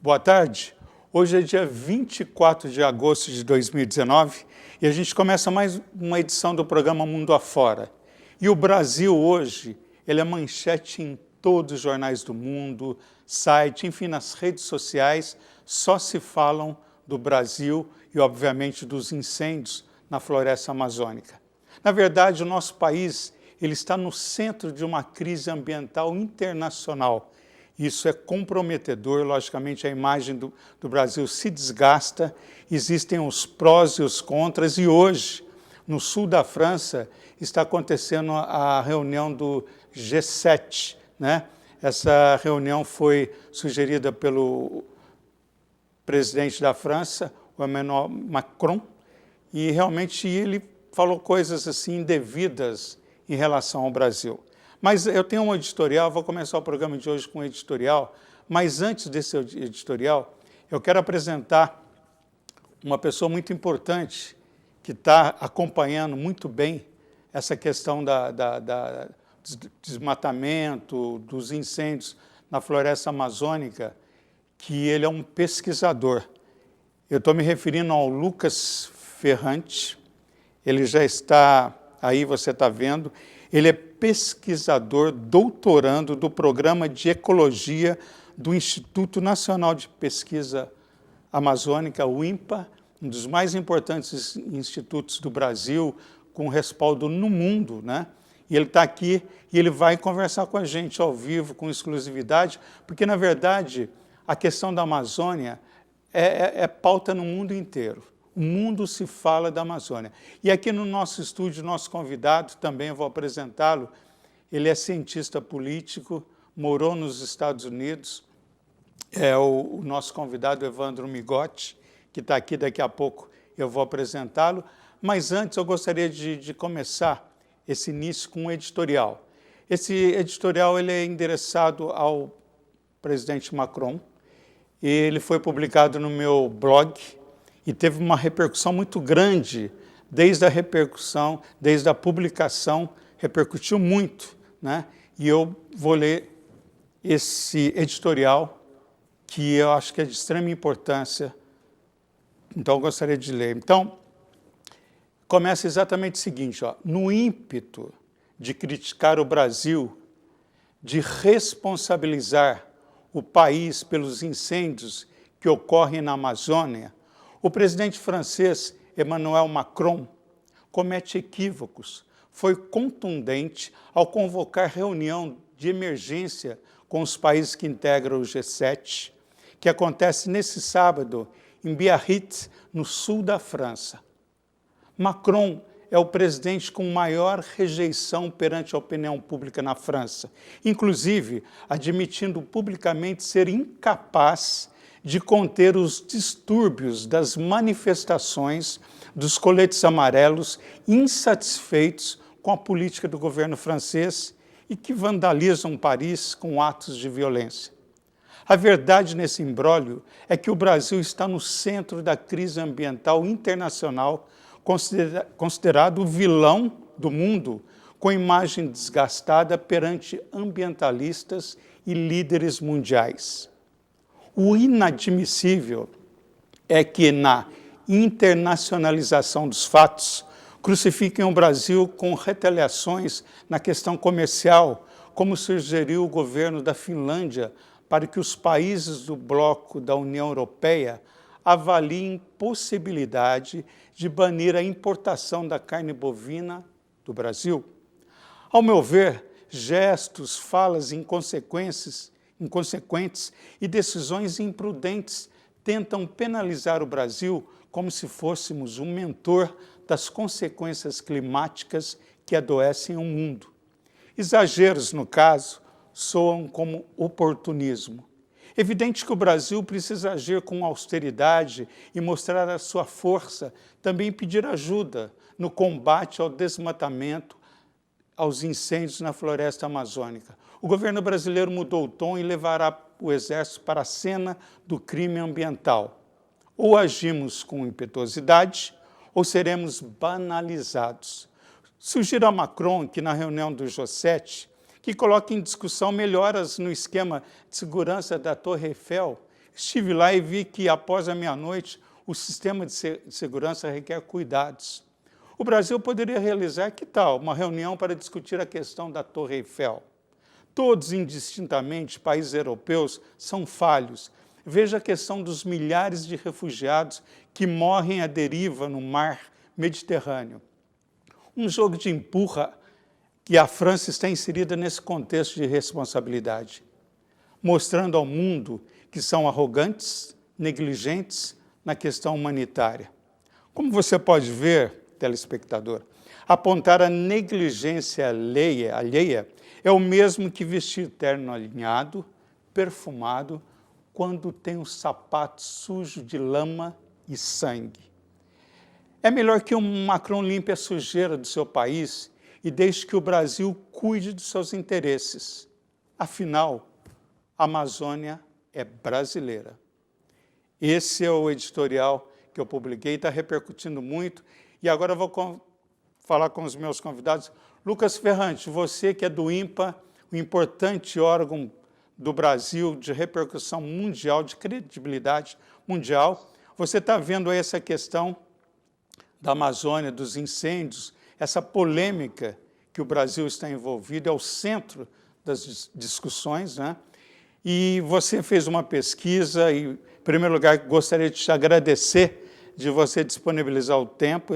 Boa tarde. Hoje é dia 24 de agosto de 2019 e a gente começa mais uma edição do programa Mundo Afora. E o Brasil hoje, ele é manchete em todos os jornais do mundo, site, enfim, nas redes sociais, só se falam do Brasil e, obviamente, dos incêndios na floresta amazônica. Na verdade, o nosso país ele está no centro de uma crise ambiental internacional. Isso é comprometedor, logicamente a imagem do Brasil se desgasta, existem os prós e os contras, e hoje, no sul da França, está acontecendo a reunião do G7, né? Essa reunião foi sugerida pelo presidente da França, o Emmanuel Macron, e realmente ele falou coisas assim indevidas em relação ao Brasil. Mas eu tenho um editorial, vou começar o programa de hoje com um editorial, mas antes desse editorial, eu quero apresentar uma pessoa muito importante que está acompanhando muito bem essa questão do desmatamento, dos incêndios na floresta amazônica, que ele é um pesquisador. Eu estou me referindo ao Lucas Ferrante, ele já está, aí você está vendo, ele é pesquisador doutorando do Programa de Ecologia do Instituto Nacional de Pesquisa Amazônica, o INPA, um dos mais importantes institutos do Brasil, com respaldo no mundo, né? E ele está aqui e ele vai conversar com a gente ao vivo, com exclusividade, porque, na verdade, a questão da Amazônia é pauta no mundo inteiro. O mundo se fala da Amazônia. E aqui no nosso estúdio, nosso convidado, também eu vou apresentá-lo, ele é cientista político, morou nos Estados Unidos, é o nosso convidado Evandro Migotti, que está aqui daqui a pouco, eu vou apresentá-lo. Mas antes eu gostaria de começar esse início com um editorial. Esse editorial ele é endereçado ao presidente Macron, e ele foi publicado no meu blog, e teve uma repercussão muito grande, desde a publicação, repercutiu muito, né? E eu vou ler esse editorial, que eu acho que é de extrema importância, então eu gostaria de ler. Então, começa exatamente o seguinte, ó, no ímpeto de criticar o Brasil, de responsabilizar o país pelos incêndios que ocorrem na Amazônia, o presidente francês Emmanuel Macron comete equívocos. Foi contundente ao convocar reunião de emergência com os países que integram o G7, que acontece nesse sábado em Biarritz, no sul da França. Macron é o presidente com maior rejeição perante a opinião pública na França, inclusive admitindo publicamente ser incapaz de conter os distúrbios das manifestações dos coletes amarelos insatisfeitos com a política do governo francês e que vandalizam Paris com atos de violência. A verdade nesse imbróglio é que o Brasil está no centro da crise ambiental internacional, considerado o vilão do mundo, com imagem desgastada perante ambientalistas e líderes mundiais. O inadmissível é que, na internacionalização dos fatos, crucifiquem o Brasil com retaliações na questão comercial, como sugeriu o governo da Finlândia, para que os países do bloco da União Europeia avaliem possibilidade de banir a importação da carne bovina do Brasil. Ao meu ver, gestos, falas inconsequentes e decisões imprudentes tentam penalizar o Brasil como se fôssemos um mentor das consequências climáticas que adoecem o mundo. Exageros, no caso, soam como oportunismo. Evidente que o Brasil precisa agir com austeridade e mostrar a sua força, também pedir ajuda no combate ao desmatamento, aos incêndios na floresta amazônica. O governo brasileiro mudou o tom e levará o Exército para a cena do crime ambiental. Ou agimos com impetuosidade, ou seremos banalizados. Sugiro a Macron que na reunião do G7, que coloque em discussão melhoras no esquema de segurança da Torre Eiffel, estive lá e vi que, após a meia-noite, o sistema de segurança requer cuidados. O Brasil poderia realizar, que tal, uma reunião para discutir a questão da Torre Eiffel. Todos, indistintamente, países europeus, são falhos. Veja a questão dos milhares de refugiados que morrem à deriva no mar Mediterrâneo. Um jogo de empurra que a França está inserida nesse contexto de responsabilidade, mostrando ao mundo que são arrogantes, negligentes na questão humanitária. Como você pode ver, telespectador, apontar a negligência alheia é o mesmo que vestir terno alinhado, perfumado, quando tem um sapato sujo de lama e sangue. É melhor que um Macron limpe a sujeira do seu país e deixe que o Brasil cuide dos seus interesses. Afinal, a Amazônia é brasileira. Esse é o editorial que eu publiquei, está repercutindo muito, e agora eu vou falar com os meus convidados. Lucas Ferrante, você que é do INPA, um importante órgão do Brasil de repercussão mundial, de credibilidade mundial, você está vendo aí essa questão da Amazônia, dos incêndios, essa polêmica que o Brasil está envolvido, é o centro das discussões, né? E você fez uma pesquisa e, em primeiro lugar, gostaria de te agradecer de você disponibilizar o tempo.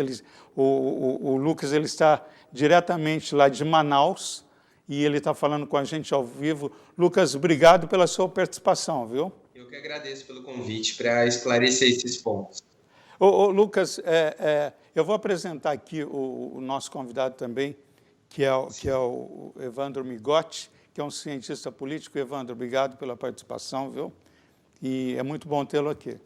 O Lucas ele está diretamente lá de Manaus e ele está falando com a gente ao vivo. Lucas, obrigado pela sua participação, viu? Eu que agradeço pelo convite para esclarecer esses pontos. Lucas, eu vou apresentar aqui o nosso convidado também, que é o Evandro Migotti, que é um cientista político. Evandro, obrigado pela participação, viu? E é muito bom tê-lo aqui.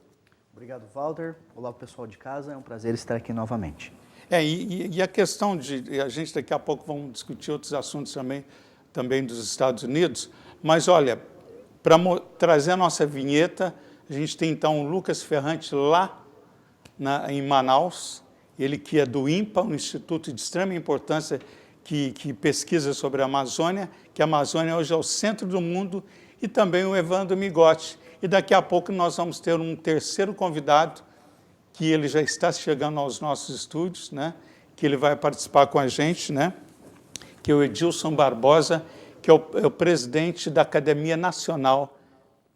Obrigado, Walter. Olá, pessoal de casa. É um prazer estar aqui novamente. E a questão de... A gente daqui a pouco vamos discutir outros assuntos também dos Estados Unidos, mas, olha, para trazer a nossa vinheta, a gente tem, então, o Lucas Ferrante lá em Manaus, ele que é do INPA, um instituto de extrema importância que pesquisa sobre a Amazônia, que a Amazônia hoje é o centro do mundo, e também o Evandro Migotti. E daqui a pouco nós vamos ter um terceiro convidado, que ele já está chegando aos nossos estúdios, né? Que ele vai participar com a gente, né? Que é o Edilson Barbosa, que é o presidente da Academia Nacional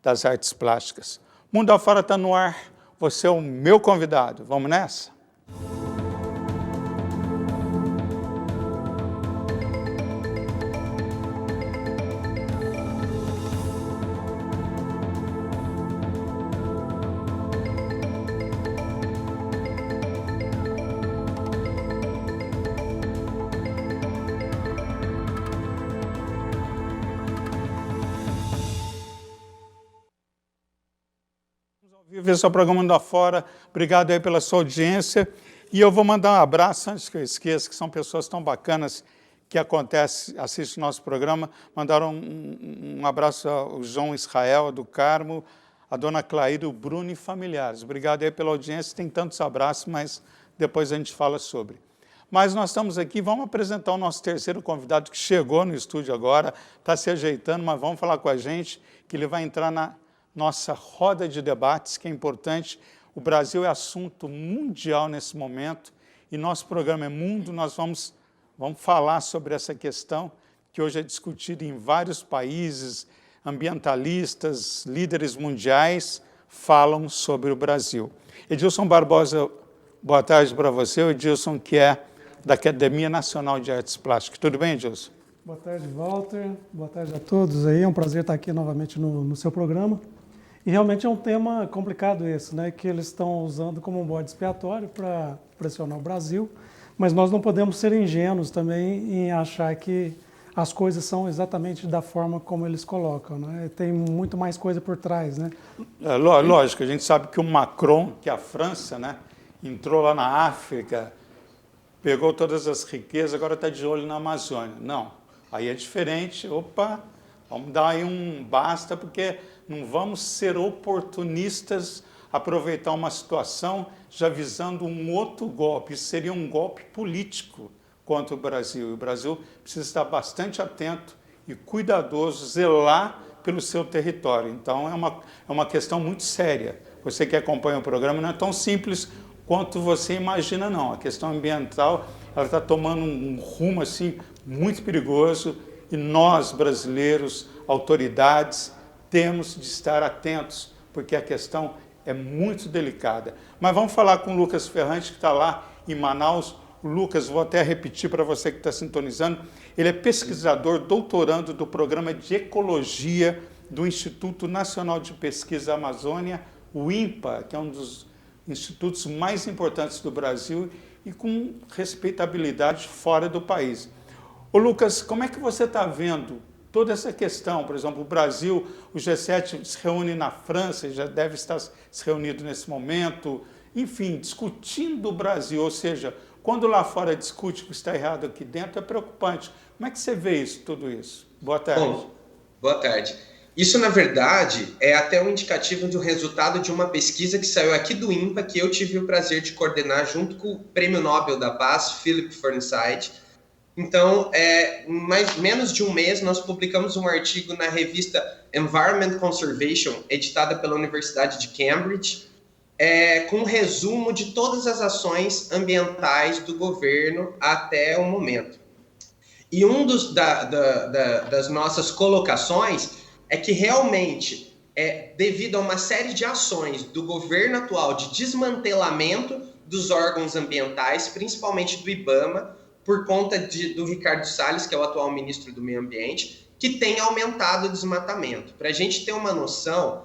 das Artes Plásticas. Mundo Afora está no ar, você é o meu convidado. Vamos nessa? Esse é o programa Mundo Afora. Obrigado aí pela sua audiência. E eu vou mandar um abraço, antes que eu esqueça, que são pessoas tão bacanas que assistem o nosso programa. Mandaram um abraço ao João Israel, do Carmo, a dona Claíra, o Bruno e familiares. Obrigado aí pela audiência. Tem tantos abraços, mas depois a gente fala sobre. Mas nós estamos aqui, vamos apresentar o nosso terceiro convidado que chegou no estúdio agora, está se ajeitando, mas vamos falar com a gente, que ele vai entrar na nossa roda de debates, que é importante. O Brasil é assunto mundial nesse momento e nosso programa é Mundo. Nós vamos falar sobre essa questão que hoje é discutida em vários países. Ambientalistas, líderes mundiais falam sobre o Brasil. Edilson Barbosa, boa tarde para você. O Edilson, que é da Academia Nacional de Artes Plásticas. Tudo bem, Edilson? Boa tarde, Walter. Boa tarde a todos aí. É um prazer estar aqui novamente no seu programa. E realmente é um tema complicado esse, né, que eles estão usando como um bode expiatório para pressionar o Brasil, mas nós não podemos ser ingênuos também em achar que as coisas são exatamente da forma como eles colocam, né? Tem muito mais coisa por trás, né? Lógico, a gente sabe que o Macron, que é a França, né, entrou lá na África, pegou todas as riquezas, agora está de olho na Amazônia. Não, aí é diferente. Opa, vamos dar aí um basta, porque não vamos ser oportunistas, aproveitar uma situação já visando um outro golpe. Isso seria um golpe político contra o Brasil. E o Brasil precisa estar bastante atento e cuidadoso, zelar pelo seu território. Então, é uma questão muito séria. Você que acompanha o programa, não é tão simples quanto você imagina, não. A questão ambiental, ela está tomando um rumo assim, muito perigoso, e nós, brasileiros, autoridades, temos de estar atentos, porque a questão é muito delicada. Mas vamos falar com o Lucas Ferrante, que está lá em Manaus. O Lucas, vou até repetir para você que está sintonizando, ele é pesquisador, doutorando do Programa de Ecologia do Instituto Nacional de Pesquisa Amazônia, o INPA, que é um dos institutos mais importantes do Brasil e com respeitabilidade fora do país. Ô Lucas, como é que você está vendo toda essa questão? Por exemplo, o Brasil, o G7 se reúne na França, já deve estar se reunindo nesse momento, enfim, discutindo o Brasil, ou seja, quando lá fora discute o que está errado aqui dentro, é preocupante. Como é que você vê isso, tudo isso? Boa tarde. Bom, boa tarde. Isso, na verdade, é até um indicativo do resultado de uma pesquisa que saiu aqui do INPA, que eu tive o prazer de coordenar junto com o Prêmio Nobel da Paz, Philip Forsyth. Então, menos de um mês, nós publicamos um artigo na revista Environment Conservation, editada pela Universidade de Cambridge, com um resumo de todas as ações ambientais do governo até o momento. E das nossas colocações é que realmente, devido a uma série de ações do governo atual de desmantelamento dos órgãos ambientais, principalmente do IBAMA, por conta do Ricardo Salles, que é o atual ministro do Meio Ambiente, que tem aumentado o desmatamento. Para a gente ter uma noção,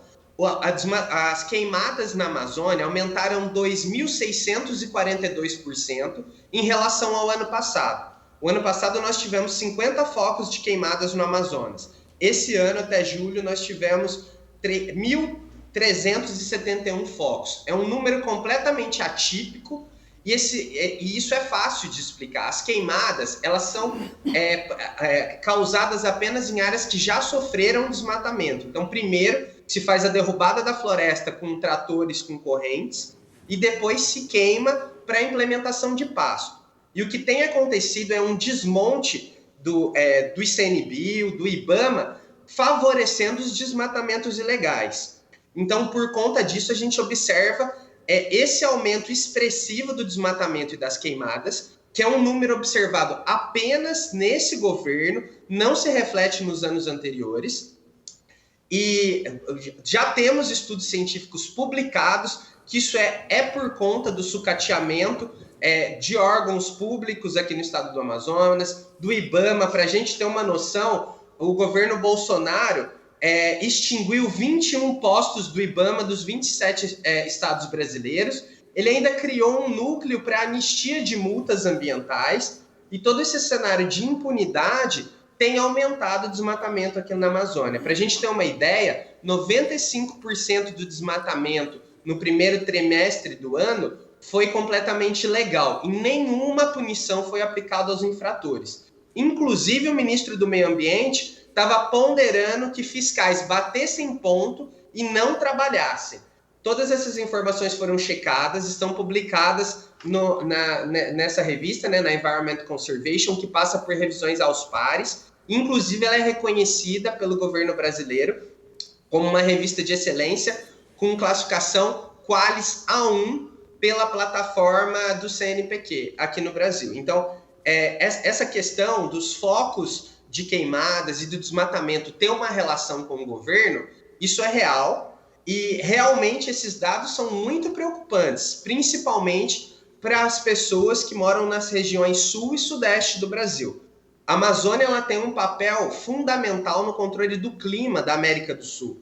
as queimadas na Amazônia aumentaram 2.642% em relação ao ano passado. O ano passado nós tivemos 50 focos de queimadas no Amazonas. Esse ano, até julho, nós tivemos 1.371 focos. É um número completamente atípico e isso é fácil de explicar. As queimadas, elas são causadas apenas em áreas que já sofreram desmatamento. Então, primeiro, se faz a derrubada da floresta com tratores com correntes e depois se queima para a implementação de pasto. E o que tem acontecido é um desmonte do ICMBio, do IBAMA, favorecendo os desmatamentos ilegais. Então, por conta disso, a gente observa esse aumento expressivo do desmatamento e das queimadas, que é um número observado apenas nesse governo, não se reflete nos anos anteriores. E já temos estudos científicos publicados que isso é por conta do sucateamento de órgãos públicos aqui no estado do Amazonas, do IBAMA. Para a gente ter uma noção, o governo Bolsonaro extinguiu 21 postos do IBAMA dos 27 estados brasileiros. Ele ainda criou um núcleo para anistia de multas ambientais e todo esse cenário de impunidade tem aumentado o desmatamento aqui na Amazônia. Para a gente ter uma ideia, 95% do desmatamento no primeiro trimestre do ano foi completamente legal e nenhuma punição foi aplicada aos infratores. Inclusive, o ministro do Meio Ambiente estava ponderando que fiscais batessem ponto e não trabalhassem. Todas essas informações foram checadas, estão publicadas nessa revista, na Environment Conservation, que passa por revisões aos pares. Inclusive, ela é reconhecida pelo governo brasileiro como uma revista de excelência com classificação Qualis A1 pela plataforma do CNPq aqui no Brasil. Então, essa questão dos focos de queimadas e do desmatamento ter uma relação com o governo, isso é real e realmente esses dados são muito preocupantes, principalmente para as pessoas que moram nas regiões sul e sudeste do Brasil. A Amazônia ela tem um papel fundamental no controle do clima da América do Sul.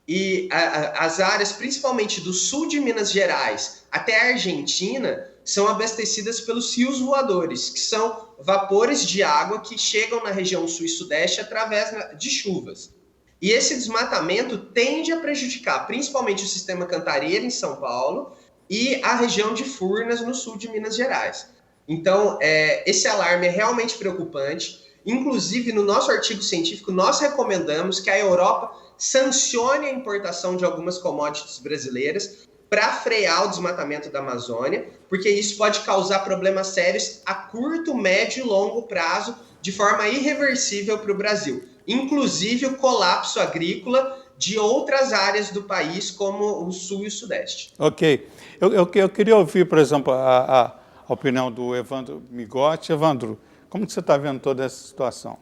E as áreas, principalmente do sul de Minas Gerais até a Argentina, são abastecidas pelos rios voadores, que são vapores de água que chegam na região sul e sudeste através de chuvas. E esse desmatamento tende a prejudicar principalmente o sistema Cantareira, em São Paulo, e a região de Furnas, no sul de Minas Gerais. Então, esse alarme é realmente preocupante. Inclusive, no nosso artigo científico, nós recomendamos que a Europa sancione a importação de algumas commodities brasileiras para frear o desmatamento da Amazônia, porque isso pode causar problemas sérios a curto, médio e longo prazo, de forma irreversível para o Brasil. inclusive o colapso agrícola de outras áreas do país, como o sul e o sudeste. Ok. Eu queria ouvir, por exemplo, a opinião do Evandro Migotti. Evandro, como que você está vendo toda essa situação?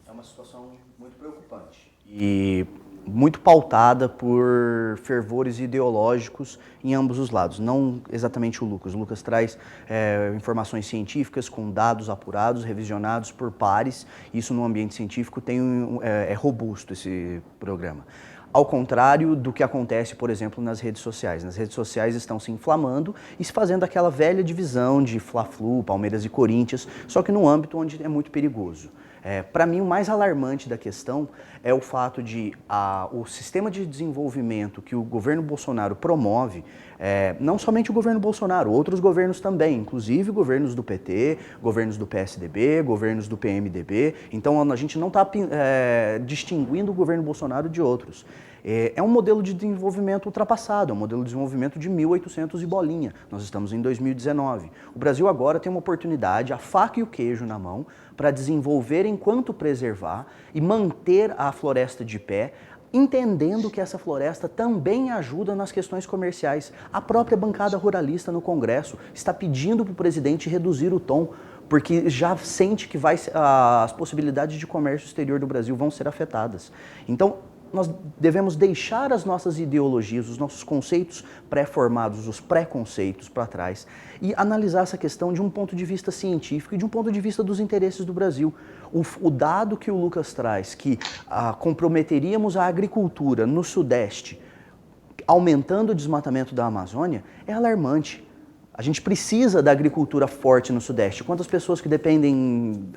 É uma situação muito preocupante e muito pautada por fervores ideológicos em ambos os lados, não exatamente o Lucas. O Lucas traz informações científicas com dados apurados, revisionados por pares. Isso no ambiente científico é robusto esse programa. Ao contrário do que acontece, por exemplo, nas redes sociais. Nas redes sociais estão se inflamando e se fazendo aquela velha divisão de Fla-Flu, Palmeiras e Corinthians, só que num âmbito onde é muito perigoso. Para mim, o mais alarmante da questão é o fato de o sistema de desenvolvimento que o governo Bolsonaro promove, não somente o governo Bolsonaro, outros governos também, inclusive governos do PT, governos do PSDB, governos do PMDB. Então, a gente não está distinguindo o governo Bolsonaro de outros. É um modelo de desenvolvimento ultrapassado, é um modelo de desenvolvimento de 1800 e bolinha. Nós estamos em 2019. O Brasil agora tem uma oportunidade, a faca e o queijo na mão, para desenvolver enquanto preservar e manter a floresta de pé, entendendo que essa floresta também ajuda nas questões comerciais. A própria bancada ruralista no Congresso está pedindo para o presidente reduzir o tom, porque já sente que as possibilidades de comércio exterior do Brasil vão ser afetadas. Então, nós devemos deixar as nossas ideologias, os nossos conceitos pré-formados, os preconceitos para trás e analisar essa questão de um ponto de vista científico e de um ponto de vista dos interesses do Brasil. O dado que o Lucas traz, que comprometeríamos a agricultura no Sudeste, aumentando o desmatamento da Amazônia, é alarmante. A gente precisa da agricultura forte no Sudeste. Quantas pessoas que dependem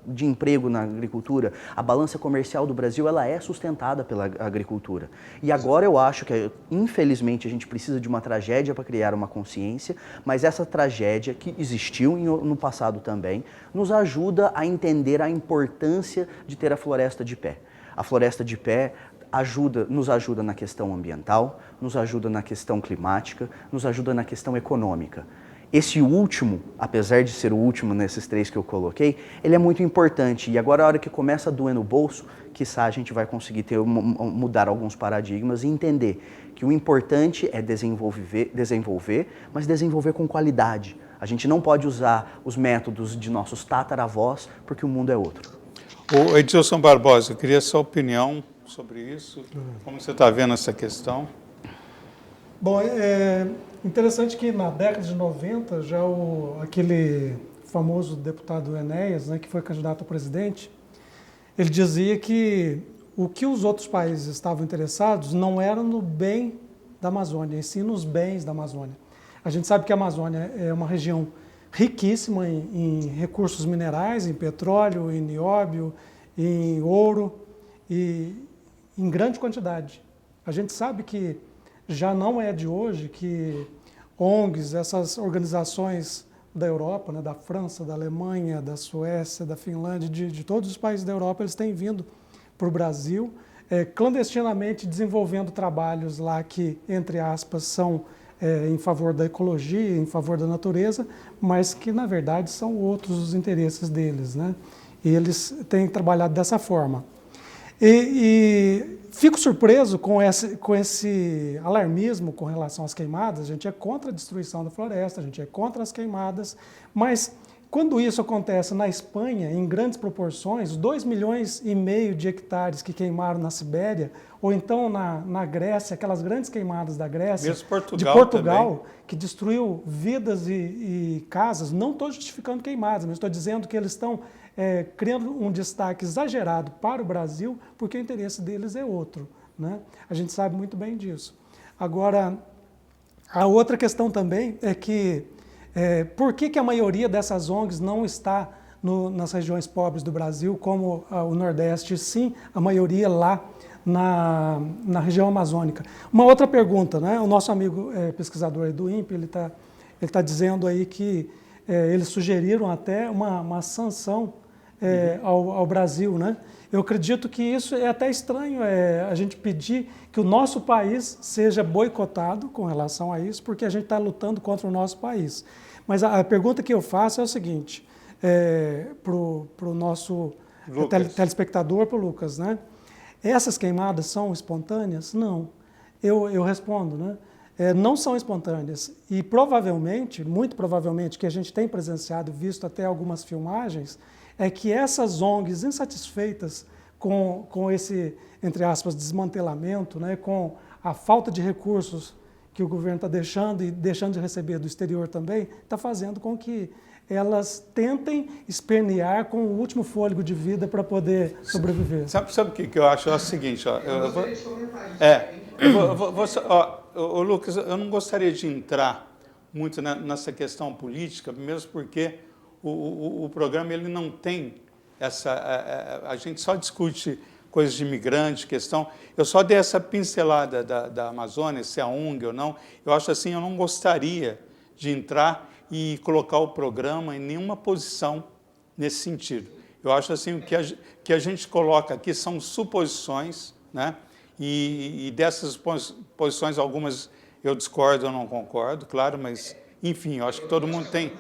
de emprego na agricultura? A balança comercial do Brasil ela é sustentada pela agricultura. E agora eu acho que, infelizmente, a gente precisa de uma tragédia para criar uma consciência, mas essa tragédia, que existiu no passado também, nos ajuda a entender a importância de ter a floresta de pé. A floresta de pé nos ajuda na questão ambiental, nos ajuda na questão climática, nos ajuda na questão econômica. Esse último, apesar de ser o último nesses três que eu coloquei, ele é muito importante. E agora, a hora que começa a doer no bolso, quiçá a gente vai conseguir mudar alguns paradigmas e entender que o importante é desenvolver, mas desenvolver com qualidade. A gente não pode usar os métodos de nossos tataravós, porque o mundo é outro. O Edilson Barbosa, eu queria a sua opinião sobre isso. Como você está vendo essa questão? Bom, é interessante que na década de 90, já aquele famoso deputado Enéas, né, que foi candidato a presidente, ele dizia que o que os outros países estavam interessados não era no bem da Amazônia, e sim nos bens da Amazônia. A gente sabe que a Amazônia é uma região riquíssima em recursos minerais, em petróleo, em nióbio, em ouro e em grande quantidade. A gente sabe que já não é de hoje que ONGs, essas organizações da Europa, né, da França, da Alemanha, da Suécia, da Finlândia, de todos os países da Europa, eles têm vindo para o Brasil, clandestinamente desenvolvendo trabalhos lá que, entre aspas, são em favor da ecologia, em favor da natureza, mas que, na verdade, são outros os interesses deles, né? E eles têm trabalhado dessa forma. E fico surpreso com esse alarmismo com relação às queimadas. A gente é contra a destruição da floresta, a gente é contra as queimadas, mas quando isso acontece na Espanha, em grandes proporções, 2,5 milhões de hectares que queimaram na Sibéria, ou então na Grécia, aquelas grandes queimadas da Grécia, de Portugal, que destruiu vidas e casas, não estou justificando queimadas, mas estou dizendo que eles estão criando um destaque exagerado para o Brasil, porque o interesse deles é outro, né? A gente sabe muito bem disso. Agora, a outra questão também é que por que a maioria dessas ONGs não está nas regiões pobres do Brasil, como o Nordeste, sim, a maioria lá na região amazônica? Uma outra pergunta, né? O nosso amigo pesquisador aí do INPE, ele tá dizendo aí que eles sugeriram até uma sanção ao Brasil, né? Eu acredito que isso é até estranho, a gente pedir que o nosso país seja boicotado com relação a isso, porque a gente está lutando contra o nosso país. Mas a pergunta que eu faço é o seguinte, para o nosso telespectador, para o Lucas, né? Essas queimadas são espontâneas? Não. Eu respondo, né? Não são espontâneas. E provavelmente, muito provavelmente, que a gente tem presenciado, visto até algumas filmagens, é que essas ONGs insatisfeitas com esse, entre aspas, desmantelamento, né? Com a falta de recursos que o governo está deixando e deixando de receber do exterior também, está fazendo com que elas tentem espernear com o último fôlego de vida para poder sobreviver. Sabe o que eu acho? É o seguinte, ó, Lucas, eu não gostaria de entrar muito nessa questão política, mesmo porque o programa ele não tem a gente só discute coisas de imigrante, questão. Eu só dei essa pincelada da Amazônia, se é ONG ou não. Eu acho assim, eu não gostaria de entrar e colocar o programa em nenhuma posição nesse sentido. Eu acho assim, que a gente coloca aqui são suposições, né? E dessas posições, algumas eu discordo ou não concordo, claro, mas, enfim, eu acho que todo mundo tem...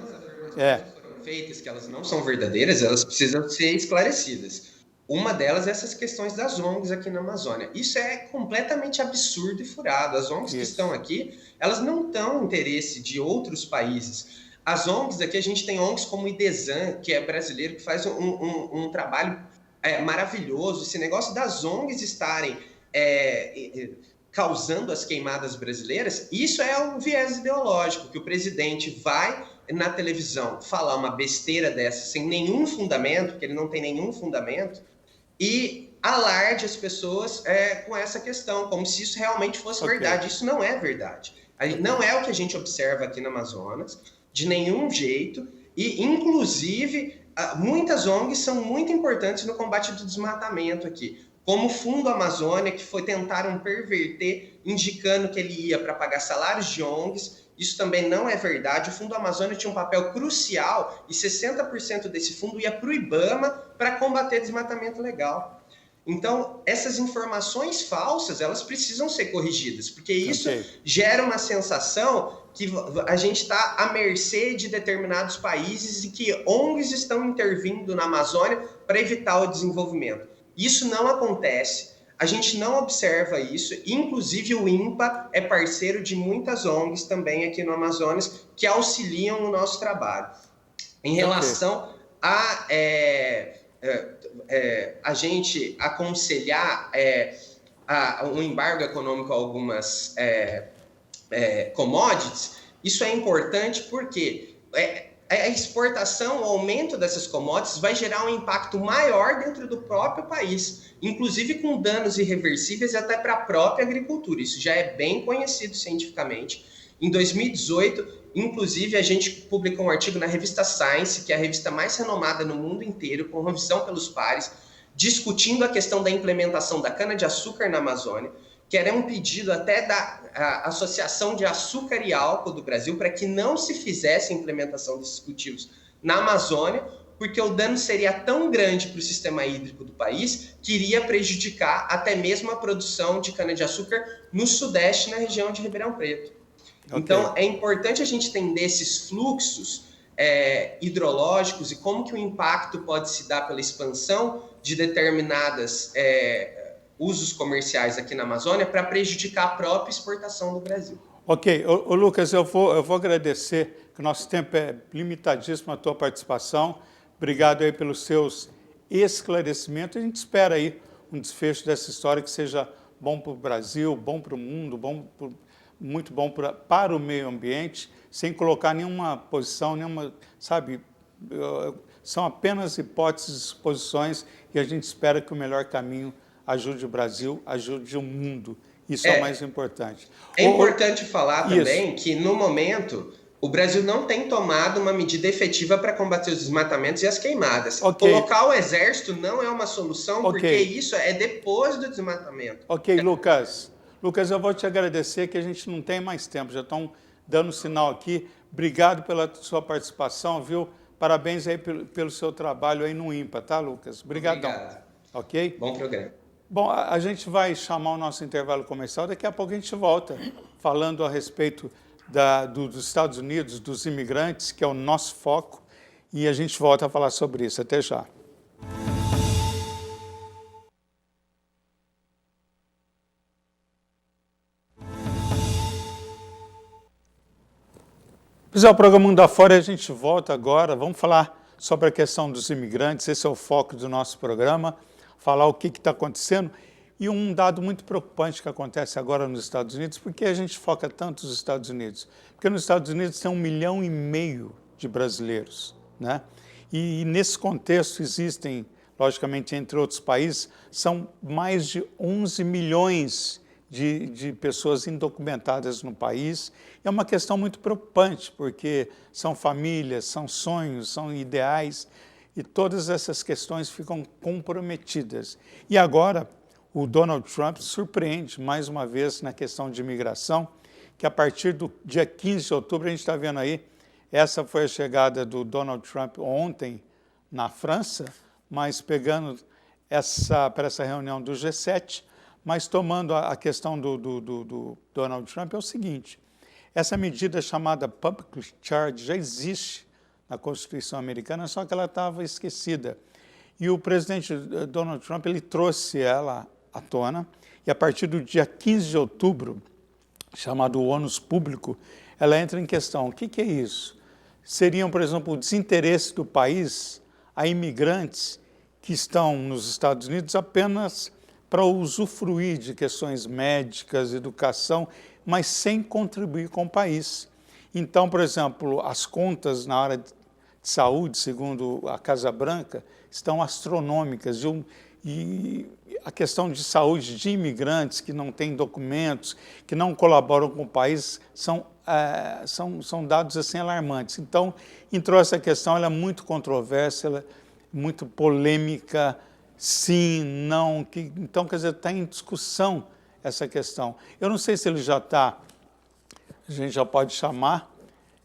feitas, que elas não são verdadeiras, elas precisam ser esclarecidas. Uma delas é essas questões das ONGs aqui na Amazônia. Isso é completamente absurdo e furado. As ONGs que estão aqui, elas não têm interesse de outros países. As ONGs aqui, a gente tem ONGs como o IDESAN, que é brasileiro, que faz um trabalho maravilhoso. Esse negócio das ONGs estarem causando as queimadas brasileiras, isso é um viés ideológico, que o presidente vai na televisão falar uma besteira dessa sem nenhum fundamento, porque ele não tem nenhum fundamento, e alarde as pessoas com essa questão, como se isso realmente fosse verdade. Isso não é verdade. Não é o que a gente observa aqui no Amazonas, de nenhum jeito, e inclusive muitas ONGs são muito importantes no combate do desmatamento aqui, como o Fundo Amazônia, que tentaram perverter, indicando que ele ia para pagar salários de ONGs. Isso também não é verdade. O Fundo Amazônia tinha um papel crucial e 60% desse fundo ia para o IBAMA para combater desmatamento legal. Então, essas informações falsas, elas precisam ser corrigidas, porque isso gera uma sensação que a gente está à mercê de determinados países e que ONGs estão intervindo na Amazônia para evitar o desenvolvimento. Isso não acontece. A gente não observa isso, inclusive o INPA é parceiro de muitas ONGs também aqui no Amazonas que auxiliam no nosso trabalho. Em relação a gente aconselhar um embargo econômico a algumas commodities, isso é importante porque a exportação, o aumento dessas commodities vai gerar um impacto maior dentro do próprio país, inclusive com danos irreversíveis até para a própria agricultura. Isso já é bem conhecido cientificamente. Em 2018, inclusive, a gente publicou um artigo na revista Science, que é a revista mais renomada no mundo inteiro, com revisão pelos pares, discutindo a questão da implementação da cana-de-açúcar na Amazônia, que era um pedido até da Associação de Açúcar e Álcool do Brasil para que não se fizesse a implementação desses cultivos na Amazônia, porque o dano seria tão grande para o sistema hídrico do país que iria prejudicar até mesmo a produção de cana-de-açúcar no Sudeste, na região de Ribeirão Preto. Então, é importante a gente entender esses fluxos hidrológicos e como que o impacto pode se dar pela expansão de determinadas usos comerciais aqui na Amazônia para prejudicar a própria exportação do Brasil. Ok. Lucas, eu vou agradecer, que o nosso tempo é limitadíssimo, a tua participação. Obrigado aí pelos seus esclarecimentos. A gente espera aí um desfecho dessa história que seja bom para o Brasil, bom para o mundo, muito bom para o meio ambiente, sem colocar nenhuma posição, sabe, são apenas hipóteses, suposições, e a gente espera que o melhor caminho ajude o Brasil, ajude o mundo. Isso é o mais importante. É importante falar também que, no momento, o Brasil não tem tomado uma medida efetiva para combater os desmatamentos e as queimadas. Colocar o exército não é uma solução, porque isso é depois do desmatamento. Ok, Lucas. Lucas, eu vou te agradecer, que a gente não tem mais tempo, já estão dando sinal aqui. Obrigado pela sua participação, viu? Parabéns aí pelo seu trabalho aí no INPA, tá, Lucas? Obrigadão. Obrigado. Ok? Bom programa. Bom, a gente vai chamar o nosso intervalo comercial, daqui a pouco a gente volta falando a respeito dos Estados Unidos, dos imigrantes, que é o nosso foco, e a gente volta a falar sobre isso. Até já. Pessoal, o programa Mundo Afora, a gente volta agora, vamos falar sobre a questão dos imigrantes, esse é o foco do nosso programa, falar o que está acontecendo e um dado muito preocupante que acontece agora nos Estados Unidos, porque a gente foca tanto nos Estados Unidos? Porque nos Estados Unidos tem 1,5 milhão de brasileiros, né? E nesse contexto existem, logicamente, entre outros países, são mais de 11 milhões de pessoas indocumentadas no país. É uma questão muito preocupante, porque são famílias, são sonhos, são ideais, e todas essas questões ficam comprometidas. E agora, o Donald Trump surpreende, mais uma vez, na questão de imigração, que a partir do dia 15 de outubro, a gente está vendo aí, essa foi a chegada do Donald Trump ontem na França, mas pegando para essa reunião do G7, mas tomando a questão do Donald Trump é o seguinte, essa medida chamada Public Charge já existe na Constituição americana, só que ela estava esquecida. E o presidente Donald Trump ele trouxe ela à tona, e a partir do dia 15 de outubro, chamado ônus público, ela entra em questão. O que é isso? Seriam, por exemplo, o desinteresse do país a imigrantes que estão nos Estados Unidos apenas para usufruir de questões médicas, educação, mas sem contribuir com o país. Então, por exemplo, as contas na área de saúde, segundo a Casa Branca, estão astronômicas. E a questão de saúde de imigrantes que não têm documentos, que não colaboram com o país, são dados assim alarmantes. Então, entrou essa questão, ela é muito controversa, ela é muito polêmica, sim, não. Então, quer dizer, está em discussão essa questão. Eu não sei se ele já está, a gente já pode chamar,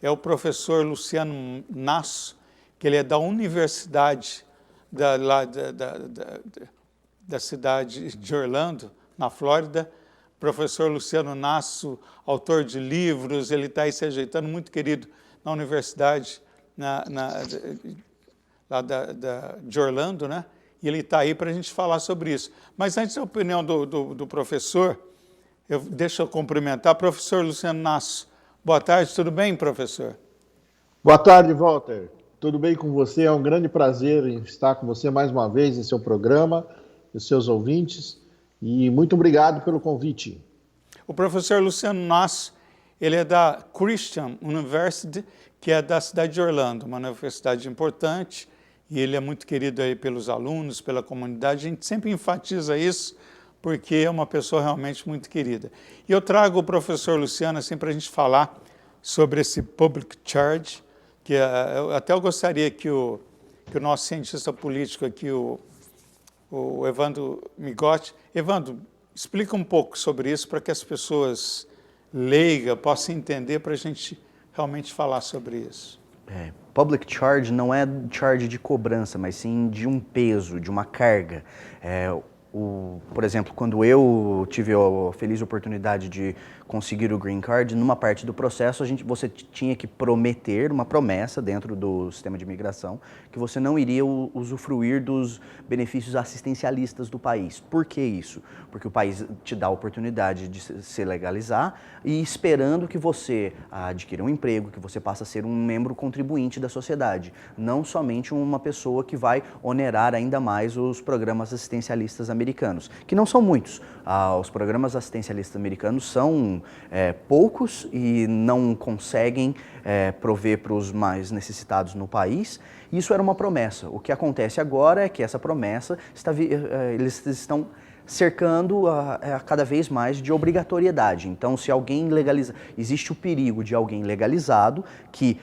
é o professor Luciano Nasso, que ele é da Universidade da cidade de Orlando, na Flórida. Professor Luciano Nasso, autor de livros, ele está aí se ajeitando, muito querido na Universidade de Orlando, né? E ele está aí para a gente falar sobre isso. Mas antes da opinião do professor, deixa eu cumprimentar. Professor Luciano Nasso, boa tarde, tudo bem, professor? Boa tarde, Walter. Tudo bem com você? É um grande prazer estar com você mais uma vez em seu programa, os seus ouvintes, e muito obrigado pelo convite. O professor Luciano Nasso, ele é da Christian University, que é da cidade de Orlando, uma universidade importante, e ele é muito querido aí pelos alunos, pela comunidade. A gente sempre enfatiza isso, porque é uma pessoa realmente muito querida. E eu trago o professor Luciano assim, para a gente falar sobre esse public charge, que eu gostaria que o nosso cientista político aqui, o Evandro Migotti, Evandro, explica um pouco sobre isso para que as pessoas leigas possam entender, para a gente realmente falar sobre isso. Public charge não é charge de cobrança, mas sim de um peso, de uma carga. Por exemplo, quando eu tive a feliz oportunidade de conseguir o Green Card, numa parte do processo você tinha que prometer uma promessa dentro do sistema de imigração que você não iria usufruir dos benefícios assistencialistas do país. Por que isso? Porque o país te dá a oportunidade de se legalizar e esperando que você adquira um emprego, que você passe a ser um membro contribuinte da sociedade, não somente uma pessoa que vai onerar ainda mais os programas assistencialistas americanos, que não são muitos. Os programas assistencialistas americanos são poucos e não conseguem prover para os mais necessitados no país. Isso era uma promessa. O que acontece agora é que essa promessa, eles estão cercando cada vez mais de obrigatoriedade. Então, se alguém legaliza, existe o perigo de alguém legalizado que,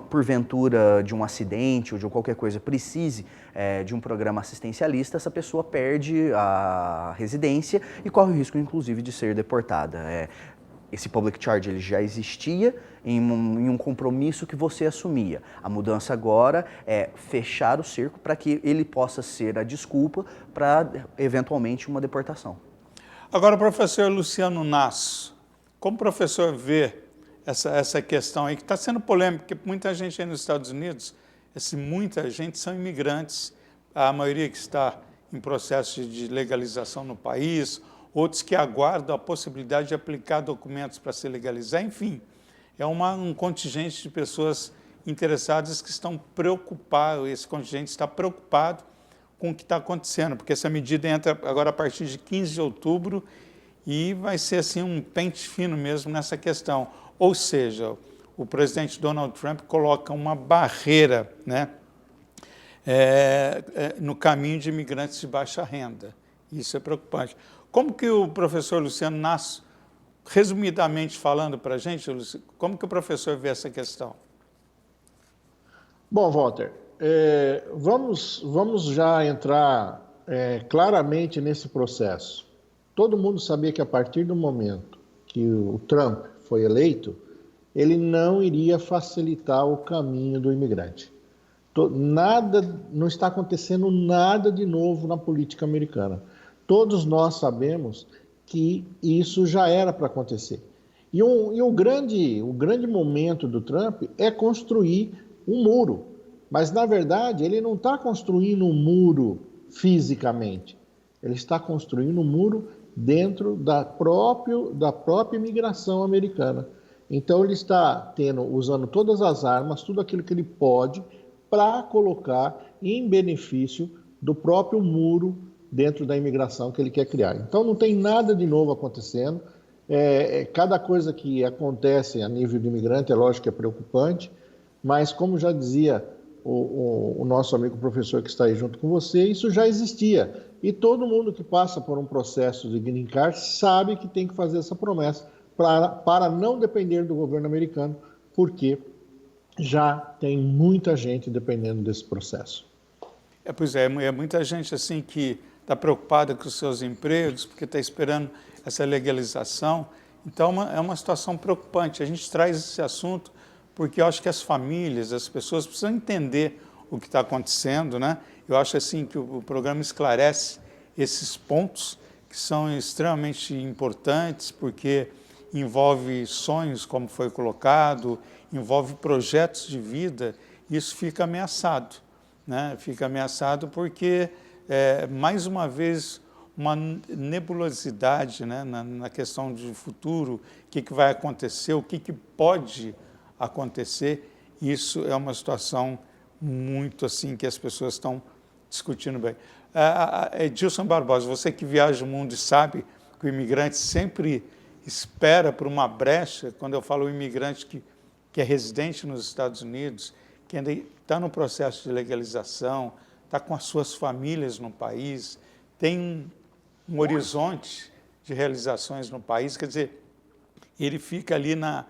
porventura de um acidente ou de qualquer coisa, precise de um programa assistencialista, essa pessoa perde a residência e corre o risco, inclusive, de ser deportada. Esse public charge ele já existia em um compromisso que você assumia. A mudança agora é fechar o cerco para que ele possa ser a desculpa para, eventualmente, uma deportação. Agora, professor Luciano Nasso, como o professor vê essa questão aí, que está sendo polêmica, porque muita gente aí nos Estados Unidos, muita gente são imigrantes, a maioria que está em processo de legalização no país, outros que aguardam a possibilidade de aplicar documentos para se legalizar, enfim. é um contingente de pessoas interessadas que estão preocupadas, esse contingente está preocupado com o que está acontecendo, porque essa medida entra agora a partir de 15 de outubro e vai ser assim um pente fino mesmo nessa questão. Ou seja, o presidente Donald Trump coloca uma barreira, né, no caminho de imigrantes de baixa renda. Isso é preocupante. Como que o professor Luciano Nasso, resumidamente falando para a gente, como que o professor vê essa questão? Bom, Walter, vamos já entrar claramente nesse processo. Todo mundo sabia que a partir do momento que o Trump foi eleito, ele não iria facilitar o caminho do imigrante. Não está acontecendo nada de novo na política americana. Todos nós sabemos que isso já era para acontecer. E o grande momento do Trump é construir um muro. Mas, na verdade, ele não está construindo um muro fisicamente. Ele está construindo um muro dentro da própria imigração americana. Então, ele está usando todas as armas, tudo aquilo que ele pode, para colocar em benefício do próprio muro dentro da imigração que ele quer criar. Então, não tem nada de novo acontecendo. Cada coisa que acontece a nível de imigrante, é lógico que é preocupante, mas, como já dizia o nosso amigo professor que está aí junto com você, isso já existia. E todo mundo que passa por um processo de green card sabe que tem que fazer essa promessa para não depender do governo americano, porque já tem muita gente dependendo desse processo. Pois é, muita gente assim que está preocupada com os seus empregos, porque está esperando essa legalização. Então, é uma situação preocupante. A gente traz esse assunto porque eu acho que as famílias, as pessoas precisam entender o que está acontecendo, né? Eu acho assim que o programa esclarece esses pontos que são extremamente importantes, porque envolve sonhos, como foi colocado, envolve projetos de vida, e isso fica ameaçado, né? Fica ameaçado porque, mais uma vez, uma nebulosidade, né, na questão de futuro, o que vai acontecer, o que pode acontecer. Isso é uma situação muito assim que as pessoas estão discutindo bem. Edilson Barbosa, você que viaja o mundo e sabe que o imigrante sempre espera por uma brecha. Quando eu falo imigrante que é residente nos Estados Unidos, que ainda está no processo de legalização, está com as suas famílias no país, tem um horizonte de realizações no país, quer dizer, ele fica ali na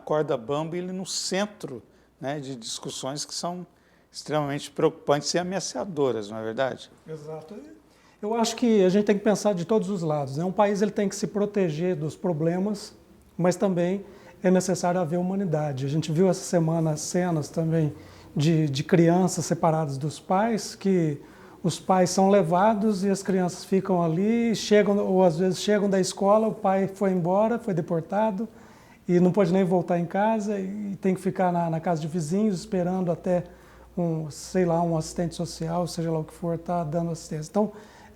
corda bamba, ele no centro, né, de discussões que são extremamente preocupantes e ameaçadoras, não é verdade? Exato. Eu acho que a gente tem que pensar de todos os lados, né? Um país ele tem que se proteger dos problemas, mas também é necessário haver humanidade. A gente viu essa semana cenas também de crianças separadas dos pais, que os pais são levados e as crianças ficam ali, ou às vezes chegam da escola, o pai foi embora, foi deportado, e não pode nem voltar em casa e tem que ficar na casa de vizinhos esperando até um assistente social, seja lá o que for, tá dando assistência. Então,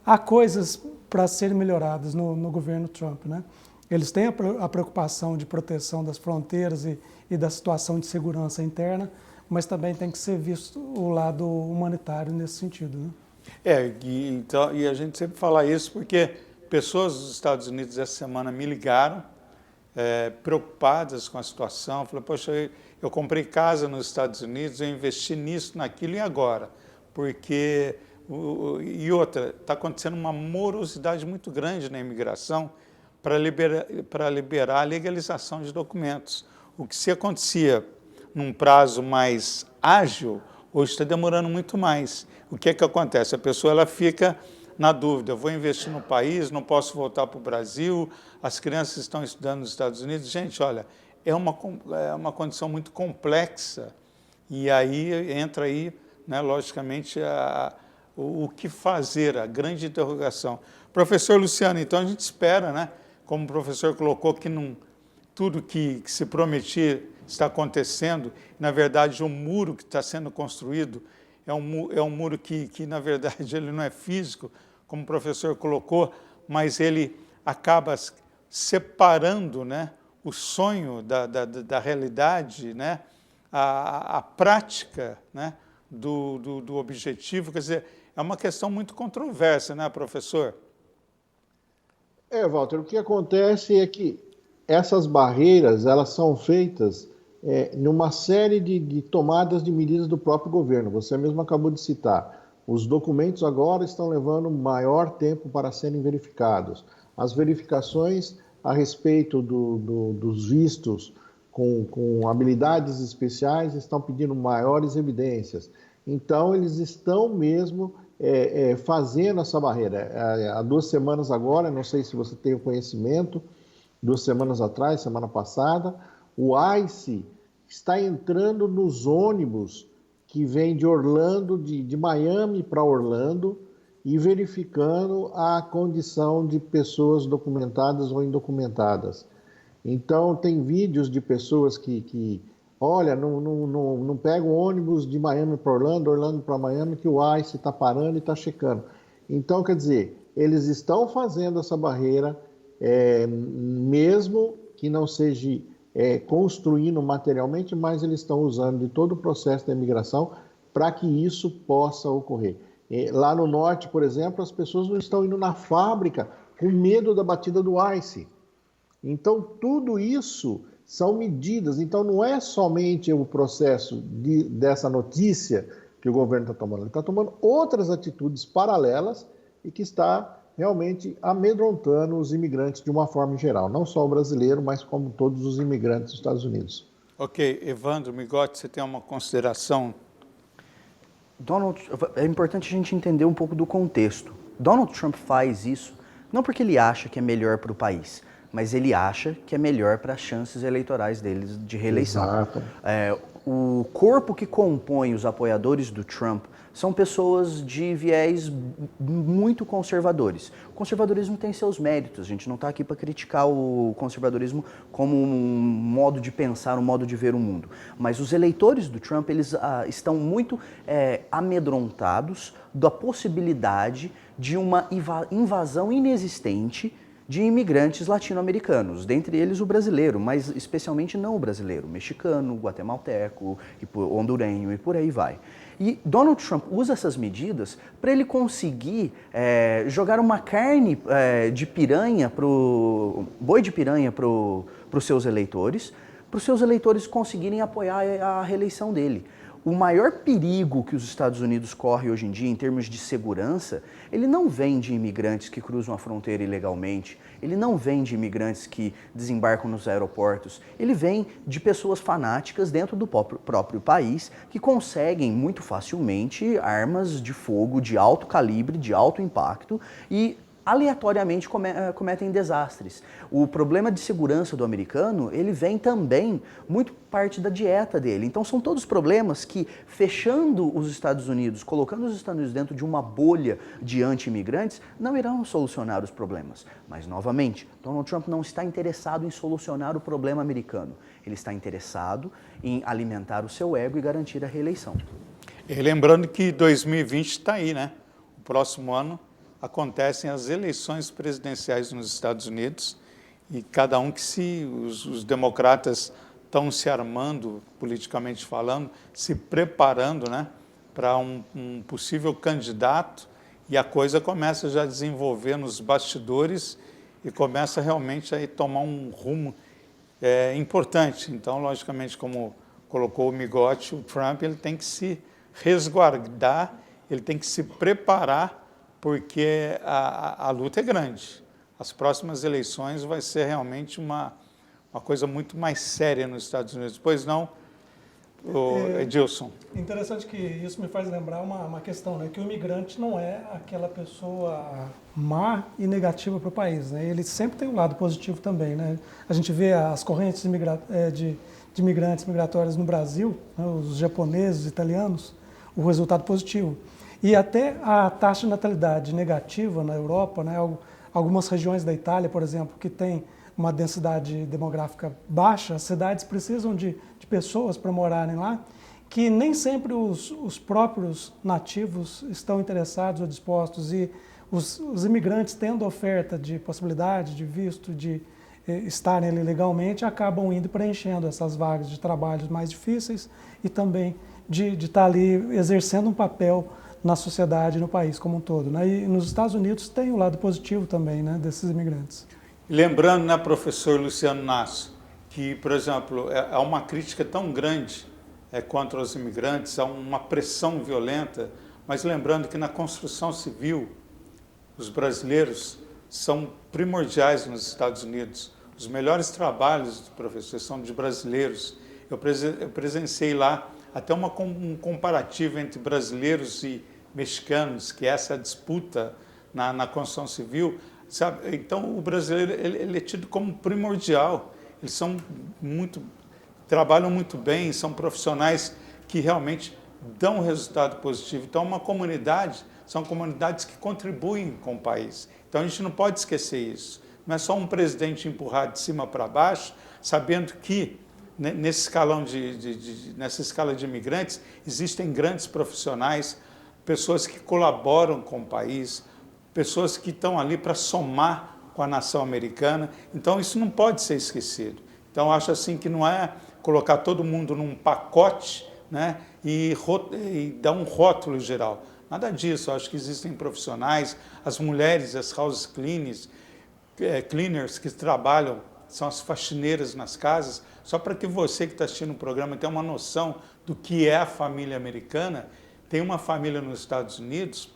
há coisas para serem melhoradas no governo Trump, né? Eles têm a preocupação de proteção das fronteiras e da situação de segurança interna, mas também tem que ser visto o lado humanitário nesse sentido, né? E a gente sempre fala isso porque pessoas dos Estados Unidos essa semana me ligaram, preocupadas com a situação, falaram, poxa, eu comprei casa nos Estados Unidos, eu investi nisso, naquilo e agora? Porque, está acontecendo uma morosidade muito grande na imigração para liberar a legalização de documentos. O que se acontecia num prazo mais ágil, hoje está demorando muito mais. O que acontece? A pessoa ela fica na dúvida, eu vou investir no país, não posso voltar para o Brasil, as crianças estão estudando nos Estados Unidos. Gente, olha, é uma condição muito complexa e aí entra aí, né, logicamente, o que fazer, a grande interrogação. Professor Luciano, então a gente espera, né, como o professor colocou, que tudo que se prometia está acontecendo. Na verdade, o muro que está sendo construído é um muro que, na verdade, ele não é físico, como o professor colocou, mas ele acaba separando, né, o sonho da realidade, né? A prática, né? do objetivo. Quer dizer, é uma questão muito controversa, né, professor? Walter, o que acontece é que essas barreiras, elas são feitas numa série de tomadas de medidas do próprio governo. Você mesmo acabou de citar. Os documentos agora estão levando maior tempo para serem verificados. As verificações a respeito dos vistos com habilidades especiais estão pedindo maiores evidências. Então, eles estão mesmo fazendo essa barreira. Há 2 semanas agora, não sei se você tem o conhecimento, 2 semanas atrás, semana passada, o ICE está entrando nos ônibus que vêm de Orlando, de Miami para Orlando, e verificando a condição de pessoas documentadas ou indocumentadas. Então, tem vídeos de pessoas que olha, não pega o ônibus de Miami para Orlando, Orlando para Miami, que o ICE está parando e está checando. Então, quer dizer, eles estão fazendo essa barreira, mesmo que não seja construindo materialmente, mas eles estão usando de todo o processo da imigração para que isso possa ocorrer. Lá no norte, por exemplo, as pessoas não estão indo na fábrica com medo da batida do ICE. Então, tudo isso são medidas. Então, não é somente o processo dessa notícia que o governo está tomando. Ele está tomando outras atitudes paralelas e que está realmente amedrontando os imigrantes de uma forma geral. Não só o brasileiro, mas como todos os imigrantes dos Estados Unidos. Ok. Evandro Migotti, você tem uma consideração? É importante a gente entender um pouco do contexto. Donald Trump faz isso não porque ele acha que é melhor para o país, mas ele acha que é melhor para as chances eleitorais deles de reeleição. Exato. O corpo que compõe os apoiadores do Trump são pessoas de viés muito conservadores. O conservadorismo tem seus méritos, a gente não está aqui para criticar o conservadorismo como um modo de pensar, um modo de ver o mundo. Mas os eleitores do Trump, eles estão muito amedrontados da possibilidade de uma invasão inexistente de imigrantes latino-americanos, dentre eles o brasileiro, mas especialmente não o brasileiro, o mexicano, o guatemalteco, o hondurenho e por aí vai. E Donald Trump usa essas medidas para ele conseguir jogar uma carne de piranha, boi de piranha para os seus eleitores conseguirem apoiar a reeleição dele. O maior perigo que os Estados Unidos correm hoje em dia, em termos de segurança, ele não vem de imigrantes que cruzam a fronteira ilegalmente, ele não vem de imigrantes que desembarcam nos aeroportos, ele vem de pessoas fanáticas dentro do próprio país que conseguem muito facilmente armas de fogo de alto calibre, de alto impacto e aleatoriamente cometem desastres. O problema de segurança do americano, ele vem também muito parte da dieta dele. Então são todos problemas que, fechando os Estados Unidos, colocando os Estados Unidos dentro de uma bolha de anti-imigrantes, não irão solucionar os problemas. Mas, novamente, Donald Trump não está interessado em solucionar o problema americano. Ele está interessado em alimentar o seu ego e garantir a reeleição. E lembrando que 2020 está aí, né? O próximo ano acontecem as eleições presidenciais nos Estados Unidos e cada um os democratas estão se armando, politicamente falando, se preparando, né, para um possível candidato e a coisa começa já a desenvolver nos bastidores e começa realmente a tomar um rumo importante. Então, logicamente, como colocou o Migotti, o Trump ele tem que se resguardar, ele tem que se preparar porque a luta é grande. As próximas eleições vai ser realmente uma coisa muito mais séria nos Estados Unidos. Pois não, Edilson? Interessante que isso me faz lembrar uma questão, né? Que o imigrante não é aquela pessoa má e negativa para o país, né? Ele sempre tem um lado positivo também, né? A gente vê as correntes de imigrantes migratórios no Brasil, né? Os japoneses, os italianos, o resultado positivo. E até a taxa de natalidade negativa na Europa, né, algumas regiões da Itália, por exemplo, que tem uma densidade demográfica baixa, as cidades precisam de pessoas para morarem lá, que nem sempre os próprios nativos estão interessados ou dispostos, e os imigrantes tendo oferta de possibilidade, de visto, de estarem ali legalmente, acabam indo preenchendo essas vagas de trabalhos mais difíceis e também de estar ali exercendo um papel na sociedade, no país como um todo, né? E nos Estados Unidos tem o lado positivo também, né, desses imigrantes. Lembrando, né, professor Luciano Nasso, que, por exemplo, há uma crítica tão grande contra os imigrantes, há uma pressão violenta, mas lembrando que na construção civil, os brasileiros são primordiais nos Estados Unidos. Os melhores trabalhos, professor, são de brasileiros. Eu presenciei lá até um comparativo entre brasileiros e mexicanos, que é essa disputa na construção civil, sabe? Então, o brasileiro ele é tido como primordial. Eles trabalham muito bem, são profissionais que realmente dão resultado positivo. Então, são comunidades que contribuem com o país. Então, a gente não pode esquecer isso. Não é só um presidente empurrar de cima para baixo, sabendo que nessa escala de imigrantes existem grandes profissionais, pessoas que colaboram com o país, pessoas que estão ali para somar com a nação americana. Então, isso não pode ser esquecido. Então, acho assim que não é colocar todo mundo num pacote, né, e dar um rótulo geral. Nada disso. Eu acho que existem profissionais, as mulheres, as house cleaners que trabalham, são as faxineiras nas casas. Só para que você que está assistindo o programa tenha uma noção do que é a família americana, tem uma família nos Estados Unidos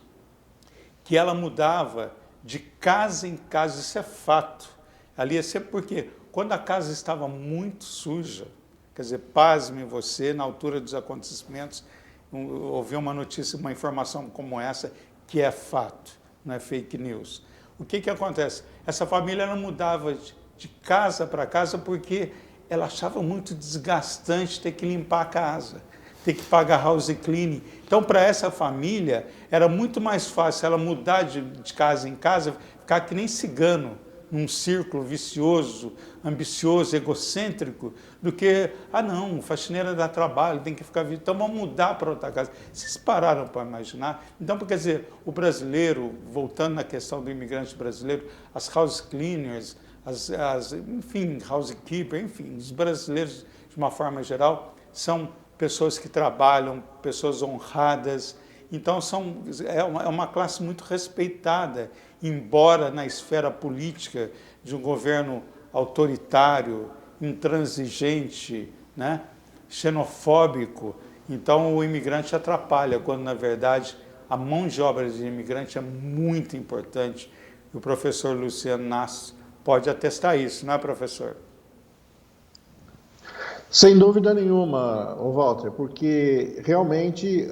que ela mudava de casa em casa, isso é fato. Ali é sempre porque quando a casa estava muito suja, quer dizer, pasme você, na altura dos acontecimentos, ouvir uma notícia, uma informação como essa, que é fato, não é fake news. O que acontece? Essa família ela mudava de casa para casa porque ela achava muito desgastante ter que limpar a casa, ter que pagar house cleaning. Então, para essa família, era muito mais fácil ela mudar de casa em casa, ficar que nem cigano, num círculo vicioso, ambicioso, egocêntrico, do que, não, faxineira dá trabalho, tem que ficar... Então, vamos mudar para outra casa. Vocês pararam para imaginar? Então, quer dizer, o brasileiro, voltando na questão do imigrante brasileiro, as house cleaners, enfim, housekeeper, enfim, os brasileiros, de uma forma geral, são pessoas que trabalham, pessoas honradas. Então, é uma classe muito respeitada, embora na esfera política de um governo autoritário, intransigente, né, xenofóbico. Então, o imigrante atrapalha, quando, na verdade, a mão de obra de imigrante é muito importante. E o professor Luciano Nasso pode atestar isso, não é, professor? Sem dúvida nenhuma, Walter, porque realmente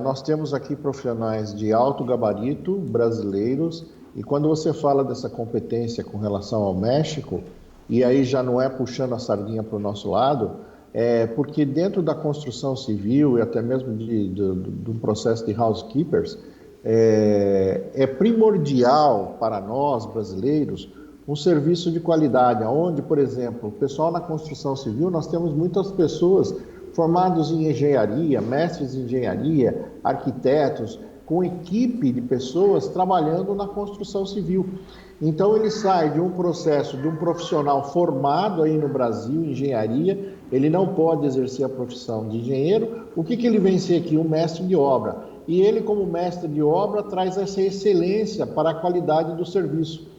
nós temos aqui profissionais de alto gabarito, brasileiros, e quando você fala dessa competência com relação ao México, e aí já não é puxando a sardinha para o nosso lado, porque dentro da construção civil e até mesmo de um processo de housekeepers, é primordial para nós, brasileiros, um serviço de qualidade, onde, por exemplo, o pessoal na construção civil, nós temos muitas pessoas formadas em engenharia, mestres em engenharia, arquitetos, com equipe de pessoas trabalhando na construção civil. Então, ele sai de um processo de um profissional formado aí no Brasil, em engenharia, ele não pode exercer a profissão de engenheiro. O que ele vem ser aqui? Um mestre de obra. E ele, como mestre de obra, traz essa excelência para a qualidade do serviço.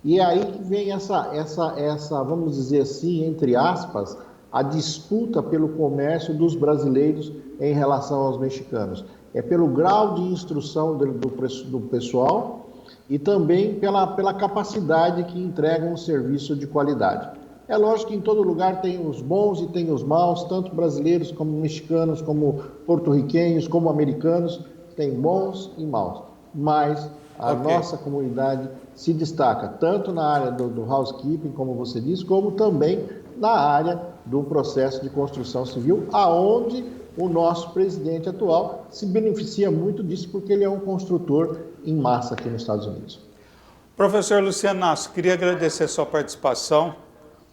E é aí que vem essa, vamos dizer assim, entre aspas, a disputa pelo comércio dos brasileiros em relação aos mexicanos. É pelo grau de instrução do pessoal e também pela capacidade que entregam um serviço de qualidade. É lógico que em todo lugar tem os bons e tem os maus, tanto brasileiros como mexicanos, como porto-riquenhos, como americanos, tem bons e maus. Mas a nossa comunidade se destaca tanto na área do housekeeping, como você disse, como também na área do processo de construção civil, aonde o nosso presidente atual se beneficia muito disso, porque ele é um construtor em massa aqui nos Estados Unidos. Professor Luciano Nasso, queria agradecer a sua participação.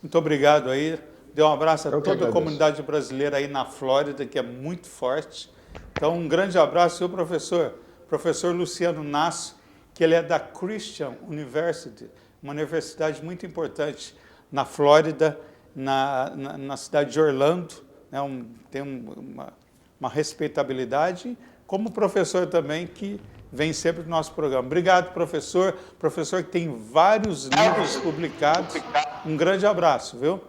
Muito obrigado aí. Dê um abraço a toda a comunidade brasileira aí na Flórida, que é muito forte. Então, um grande abraço, professor. Professor Luciano Nasso, que ele é da Christian University, uma universidade muito importante na Flórida, na cidade de Orlando, né, tem uma respeitabilidade, como professor também, que vem sempre do nosso programa. Obrigado, professor. Professor que tem vários livros publicados. Um grande abraço, viu?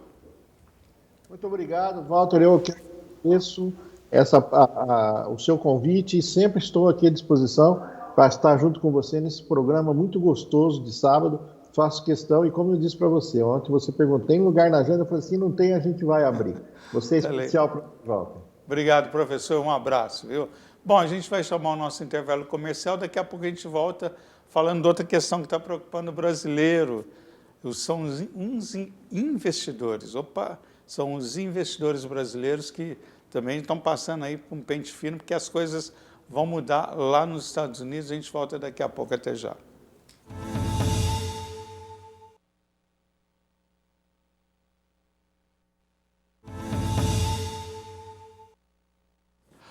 Muito obrigado, Walter. Eu que agradeço o seu convite e sempre estou aqui à disposição para estar junto com você nesse programa muito gostoso de sábado. Faço questão, e como eu disse para você, ontem você perguntou, tem lugar na agenda? Eu falei, se não tem, a gente vai abrir. Você é especial para o Walter. Obrigado, professor. Um abraço, viu? Bom, a gente vai chamar o nosso intervalo comercial. Daqui a pouco a gente volta falando de outra questão que está preocupando o brasileiro. São uns investidores. São os investidores brasileiros que também estão passando aí por um pente fino, porque as coisas vão mudar lá nos Estados Unidos. A gente volta daqui a pouco. Até já.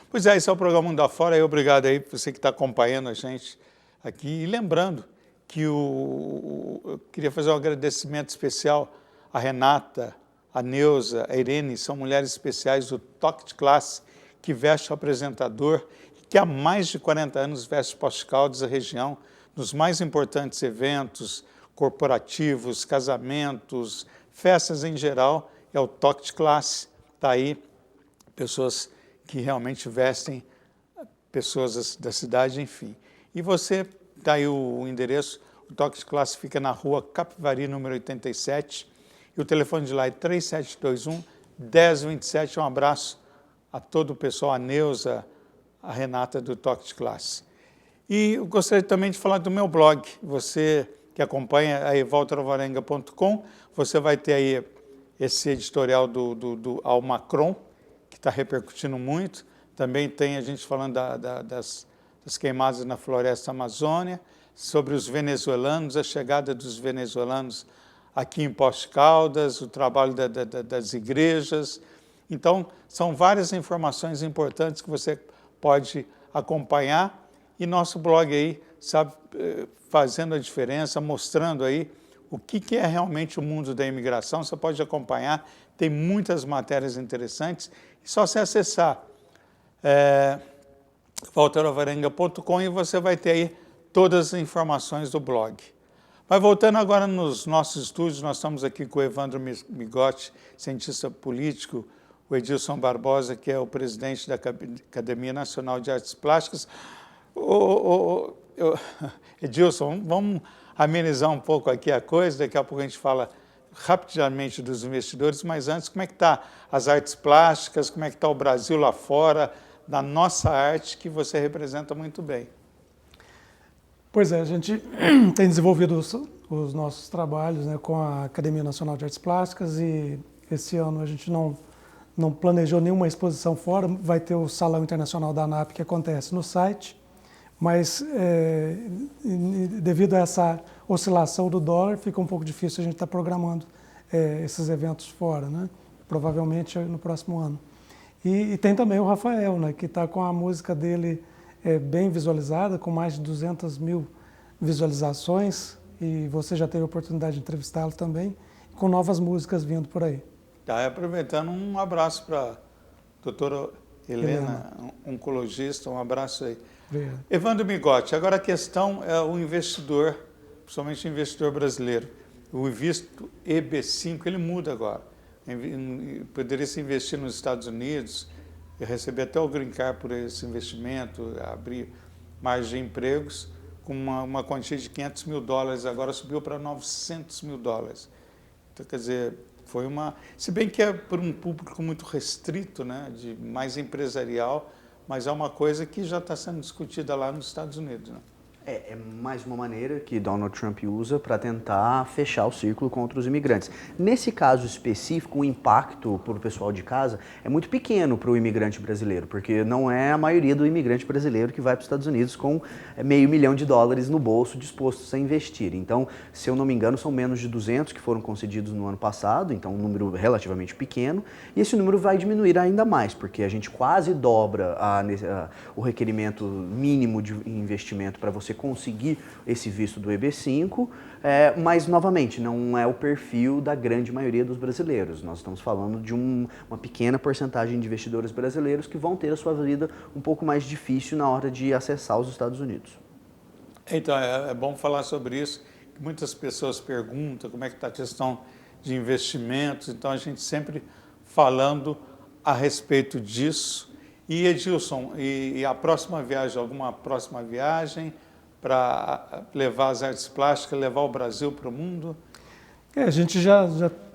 Pois é, esse é o programa Mundo Afora, e obrigado aí você que está acompanhando a gente aqui. E lembrando que eu queria fazer um agradecimento especial à Renata, à Neuza, à Irene, são mulheres especiais do Toque de Classe, que veste o apresentador, que há mais de 40 anos veste Poços-Caldas, a região, nos mais importantes eventos corporativos, casamentos, festas em geral, é o Toque de Classe. Está aí, pessoas que realmente vestem pessoas da cidade, enfim. E você, está aí o endereço, o Toque de Classe fica na rua Capivari, número 87, e o telefone de lá é 3721-1027. Um abraço a todo o pessoal, a Neuza, a Renata do Toque de Classe. E eu gostaria também de falar do meu blog. Você que acompanha aí walteralvarenga.com, você vai ter aí esse editorial do Al Macron, que está repercutindo muito. Também tem a gente falando das queimadas na floresta amazônia, sobre os venezuelanos, a chegada dos venezuelanos aqui em Poços de Caldas, o trabalho das igrejas. Então, são várias informações importantes que você pode acompanhar, e nosso blog aí, sabe, fazendo a diferença, mostrando aí o que é realmente o mundo da imigração. Você pode acompanhar, tem muitas matérias interessantes, é só você acessar walteralvarenga.com e você vai ter aí todas as informações do blog. Mas voltando agora nos nossos estúdios, nós estamos aqui com o Evandro Migotti, cientista político, o Edilson Barbosa, que é o presidente da Academia Nacional de Artes Plásticas. Edilson, vamos amenizar um pouco aqui a coisa, daqui a pouco a gente fala rapidamente dos investidores, mas antes, como é que está as artes plásticas, como é que está o Brasil lá fora, da nossa arte, que você representa muito bem? Pois é, a gente tem desenvolvido os nossos trabalhos, né, com a Academia Nacional de Artes Plásticas, e esse ano a gente não planejou nenhuma exposição fora. Vai ter o Salão Internacional da ANAP, que acontece no site, mas devido a essa oscilação do dólar, fica um pouco difícil a gente estar programando esses eventos fora, né? Provavelmente no próximo ano. E tem também o Rafael, né, que está com a música dele bem visualizada, com mais de 200 mil visualizações, e você já teve a oportunidade de entrevistá-lo também, com novas músicas vindo por aí. Tá, aproveitando, um abraço para a doutora Helena, oncologista, um abraço aí. Obrigado. Evandro Migotti, agora a questão é o investidor, principalmente o investidor brasileiro. O visto EB5, ele muda agora. Poderia se investir nos Estados Unidos, receber até o green card por esse investimento, abrir mais de empregos, com uma quantia de $500 mil, agora subiu para $900 mil. Então, quer dizer, foi uma... Se bem que é por um público muito restrito, né, de mais empresarial, mas é uma coisa que já está sendo discutida lá nos Estados Unidos, né? É mais uma maneira que Donald Trump usa para tentar fechar o círculo contra os imigrantes. Nesse caso específico, o impacto para o pessoal de casa é muito pequeno para o imigrante brasileiro, porque não é a maioria do imigrante brasileiro que vai para os Estados Unidos com $500 mil no bolso dispostos a investir. Então, se eu não me engano, são menos de 200 que foram concedidos no ano passado, então um número relativamente pequeno, e esse número vai diminuir ainda mais, porque a gente quase dobra o requerimento mínimo de investimento para você você conseguir esse visto do EB5, mas, novamente, não é o perfil da grande maioria dos brasileiros. Nós estamos falando de uma pequena porcentagem de investidores brasileiros que vão ter a sua vida um pouco mais difícil na hora de acessar os Estados Unidos. Então, é bom falar sobre isso. Muitas pessoas perguntam como é que está a questão de investimentos, então a gente sempre falando a respeito disso. E Edilson, e a próxima viagem, alguma próxima viagem para levar as artes plásticas, levar o Brasil para o mundo? A gente já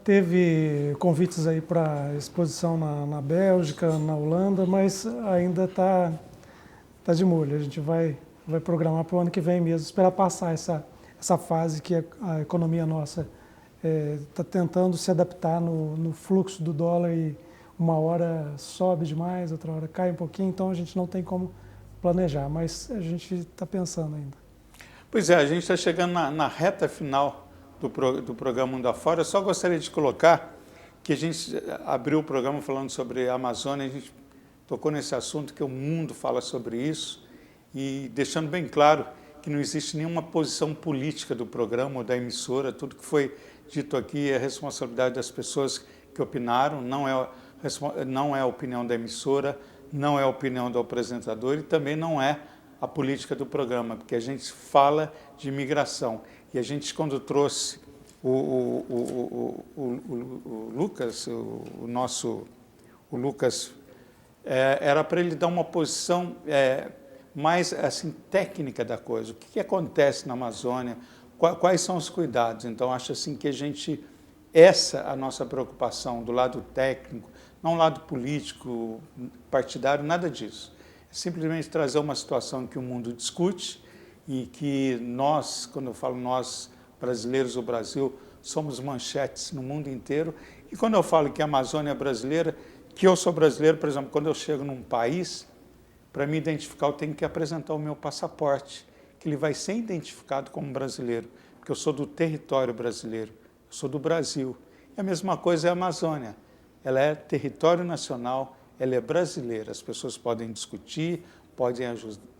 teve convites aí para exposição na Bélgica, na Holanda, mas ainda está de molho. A gente vai programar para o ano que vem mesmo, esperar passar essa fase que a economia nossa está tentando se adaptar no fluxo do dólar e uma hora sobe demais, outra hora cai um pouquinho, então a gente não tem como planejar, mas a gente está pensando ainda. Pois é, a gente está chegando na reta final do programa Mundo Afora. Eu só gostaria de colocar que a gente abriu o programa falando sobre a Amazônia, a gente tocou nesse assunto que o mundo fala sobre isso, e deixando bem claro que não existe nenhuma posição política do programa ou da emissora, tudo que foi dito aqui é responsabilidade das pessoas que opinaram, não é a opinião da emissora, não é a opinião do apresentador e também não é a política do programa, porque a gente fala de imigração. E a gente, quando trouxe o Lucas, o Lucas, era para ele dar uma posição mais assim, técnica da coisa. O que acontece na Amazônia, quais são os cuidados. Então, acho assim que essa é a nossa preocupação do lado técnico, não do lado político, partidário, nada disso. É simplesmente trazer uma situação que o mundo discute e que nós, quando eu falo nós, brasileiros, o Brasil, somos manchetes no mundo inteiro. E quando eu falo que a Amazônia é brasileira, que eu sou brasileiro, por exemplo, quando eu chego num país, para me identificar, eu tenho que apresentar o meu passaporte, que ele vai ser identificado como brasileiro, porque eu sou do território brasileiro, eu sou do Brasil. E a mesma coisa é a Amazônia. Ela é território nacional, ela é brasileira. As pessoas podem discutir, podem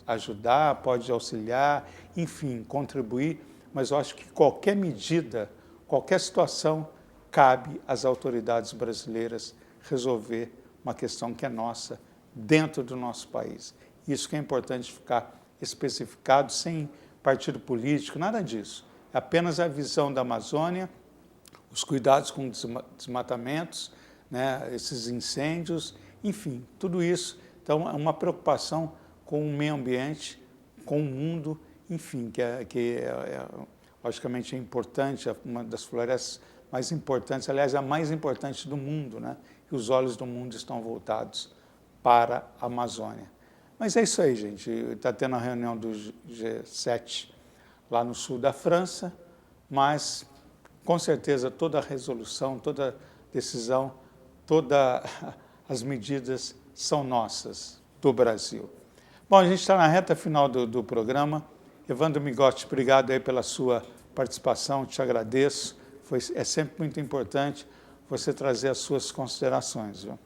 ajudar, podem auxiliar, enfim, contribuir, mas eu acho que qualquer medida, qualquer situação, cabe às autoridades brasileiras resolver uma questão que é nossa, dentro do nosso país. Isso que é importante ficar especificado, sem partido político, nada disso. É apenas a visão da Amazônia, os cuidados com desmatamentos, né, esses incêndios, enfim, tudo isso. Então, é uma preocupação com o meio ambiente, com o mundo, enfim, que logicamente é importante, é uma das florestas mais importantes, aliás, a mais importante do mundo, né? E os olhos do mundo estão voltados para a Amazônia. Mas é isso aí, gente. Está tendo a reunião do G7 lá no sul da França, mas, com certeza, toda a resolução, toda a decisão, todas as medidas são nossas, do Brasil. Bom, a gente está na reta final do programa. Evandro Migotti, obrigado aí pela sua participação, te agradeço. É sempre muito importante você trazer as suas considerações. Viu?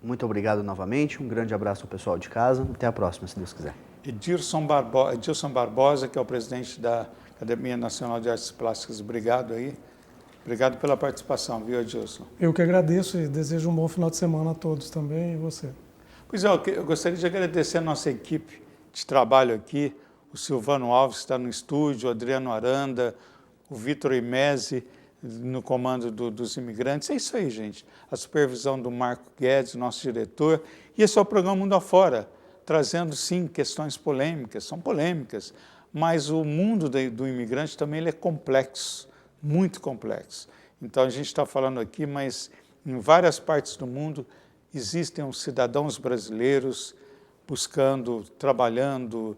Muito obrigado novamente, um grande abraço ao pessoal de casa, até a próxima, se Deus quiser. Edilson Barbosa, que é o presidente da Academia Nacional de Artes Plásticas, obrigado aí. Obrigado pela participação, viu, Edilson? Eu que agradeço e desejo um bom final de semana a todos também, e você. Pois é, eu gostaria de agradecer a nossa equipe de trabalho aqui, o Silvano Alves, que está no estúdio, o Adriano Aranda, o Vitor Imese, no comando dos imigrantes. É isso aí, gente. A supervisão do Marco Guedes, nosso diretor. E esse é o programa Mundo Afora, trazendo, sim, questões polêmicas. São polêmicas, mas o mundo do imigrante também ele é complexo, muito complexo. Então, a gente está falando aqui, mas em várias partes do mundo existem os cidadãos brasileiros buscando, trabalhando,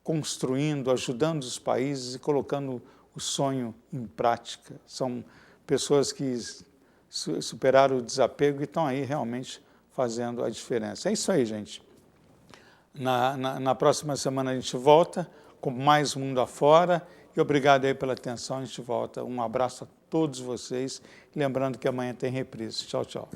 construindo, ajudando os países e colocando o sonho em prática. São pessoas que superaram o desapego e estão aí realmente fazendo a diferença. É isso aí, gente. Na próxima semana a gente volta com mais Mundo Afora e obrigado aí pela atenção. A gente volta. Um abraço a todos vocês. Lembrando que amanhã tem reprise. Tchau, tchau.